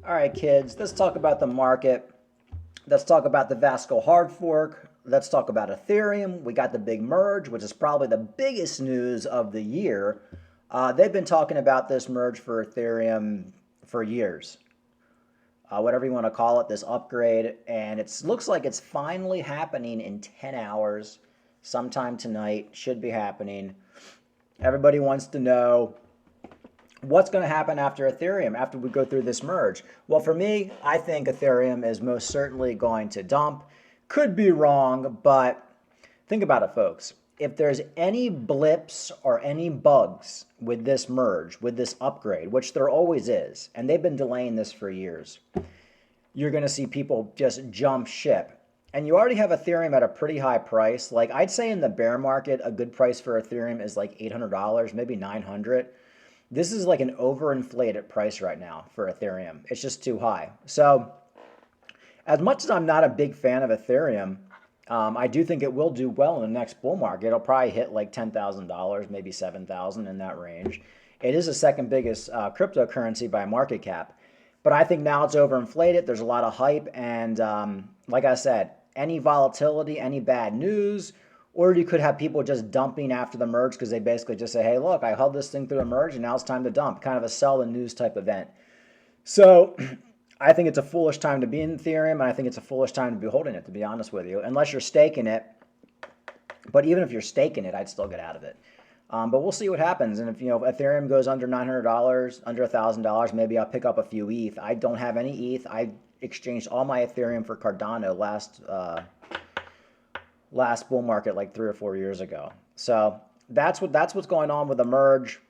All right, kids, let's talk about the market. Let's talk about the Vasco hard fork. Let's talk about Ethereum. We got the big merge, which is probably the biggest news of the year. They've been talking about this merge for Ethereum for years, whatever you want to call it, this upgrade. And it looks like it's finally happening in 10 hours, sometime tonight, should be happening. Everybody wants to know what's going to happen after Ethereum, after we go through this merge. Well, for me, I think Ethereum is most certainly going to dump. Could be wrong, but think about it, folks. If there's any blips or any bugs with this merge, with this upgrade, which there always is, and they've been delaying this for years, you're going to see people just jump ship. And you already have Ethereum at a pretty high price. Like, I'd say in the bear market, a good price for Ethereum is like $800, maybe $900. This is like an overinflated price right now for Ethereum. It's just too high. So as much as I'm not a big fan of Ethereum, I do think it will do well in the next bull market. It'll probably hit like $10,000, maybe $7,000 in that range. It is the second biggest cryptocurrency by market cap. But I think now it's overinflated. There's a lot of hype. And like I said, any volatility, any bad news, or you could have people just dumping after the merge because they basically just say, hey, look, I held this thing through the merge and now it's time to dump. Kind of a sell the news type event. So I think it's a foolish time to be in Ethereum, and I think it's a foolish time to be holding it, to be honest with you, unless you're staking it. But even if you're staking it, I'd still get out of it. But we'll see what happens. And if Ethereum goes under $900, under $1,000, maybe I'll pick up a few ETH. I don't have any ETH. I exchanged all my Ethereum for Cardano last bull market like 3 or 4 years ago. So that's what's going on with the merge.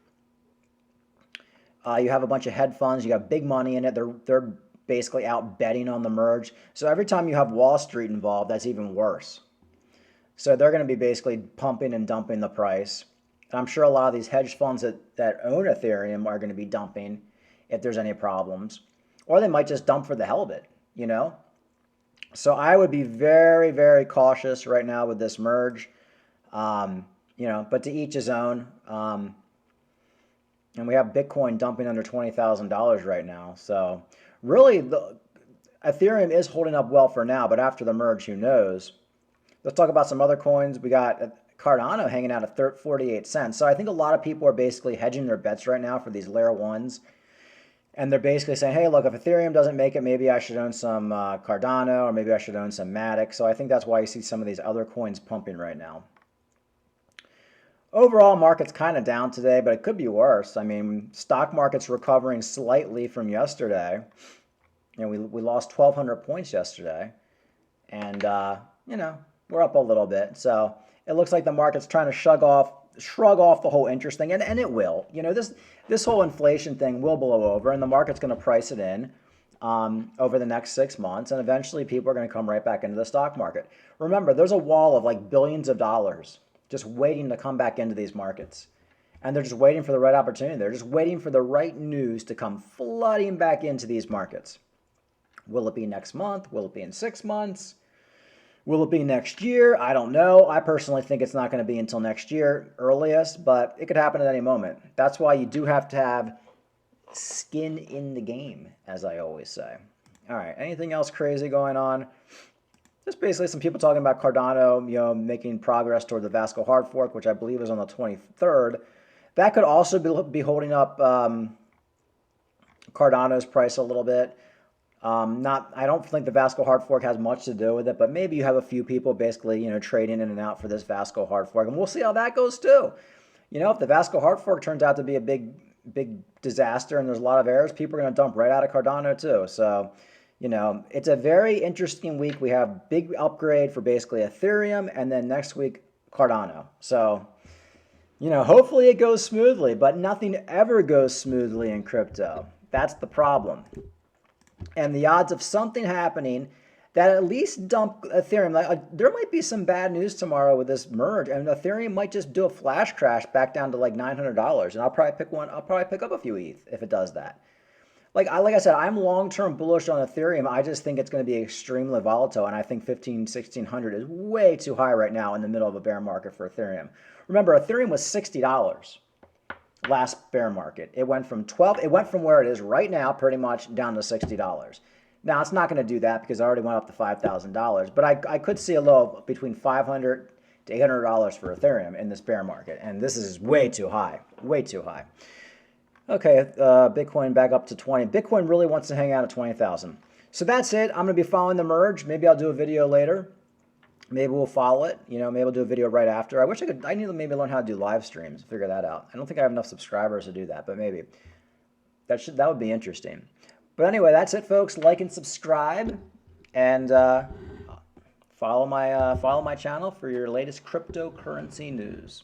You have a bunch of hedge funds. You have big money in it. They're basically out betting on the merge. So every time you have Wall Street involved, that's even worse. So they're going to be basically pumping and dumping the price. And I'm sure a lot of these hedge funds that own Ethereum are going to be dumping if there's any problems. Or they might just dump for the hell of it, So I would be very, very cautious right now with this merge, but to each his own. And we have Bitcoin dumping under $20,000 right now. So really, Ethereum is holding up well for now, but after the merge, who knows? Let's talk about some other coins. We got Cardano hanging out at 48 cents. So I think a lot of people are basically hedging their bets right now for these layer ones. And they're basically saying, hey, look, if Ethereum doesn't make it, maybe I should own some Cardano, or maybe I should own some Matic. So I think that's why you see some of these other coins pumping right now. Overall, market's kind of down today, but it could be worse. I mean, stock market's recovering slightly from yesterday. We lost 1,200 points yesterday. And, we're up a little bit. So it looks like the market's trying to shrug off the whole interest thing, and it will. This whole inflation thing will blow over, and the market's going to price it in over the next 6 months, and eventually people are going to come right back into the stock market. Remember, there's a wall of like billions of dollars just waiting to come back into these markets, and they're just waiting for the right opportunity. They're just waiting for the right news to come flooding back into these markets. Will it be next month? Will it be in 6 months? Will it be next year? I don't know. I personally think it's not going to be until next year, earliest, but it could happen at any moment. That's why you do have to have skin in the game, as I always say. All right, anything else crazy going on? Just basically some people talking about Cardano, making progress toward the Vasco hard fork, which I believe is on the 23rd. That could also be holding up Cardano's price a little bit. I don't think the Vasco hard fork has much to do with it, but maybe you have a few people basically, trading in and out for this Vasco hard fork, and we'll see how that goes too. If the Vasco hard fork turns out to be a big disaster and there's a lot of errors, people are going to dump right out of Cardano too. So, it's a very interesting week. We have big upgrade for basically Ethereum, and then next week Cardano. So, hopefully it goes smoothly, but nothing ever goes smoothly in crypto. That's the problem. And the odds of something happening that at least dump Ethereum, there might be some bad news tomorrow with this merge, and Ethereum might just do a flash crash back down to like $900, and I'll probably pick up a few ETH if it does that. Like I said, I'm long-term bullish on Ethereum. I just think it's going to be extremely volatile, and I think 1,600 is way too high right now in the middle of a bear market for Ethereum. Remember, Ethereum was $60 last bear market. It went from 12, it went from where it is right now pretty much down to $60. Now it's not going to do that because I already went up to $5,000, but I could see a low between $500 to $800 for Ethereum in this bear market, and this is way too high, way too high. Okay, Bitcoin back up to 20. Bitcoin really wants to hang out at 20,000. So that's it. I'm going to be following the merge. Maybe I'll do a video later. Maybe we'll follow it. You know, maybe I'll do a video right after. I wish I could. I need to maybe learn how to do live streams. Figure that out. I don't think I have enough subscribers to do that, but maybe that would be interesting. But anyway, that's it, folks. Like and subscribe, and follow my channel for your latest cryptocurrency news.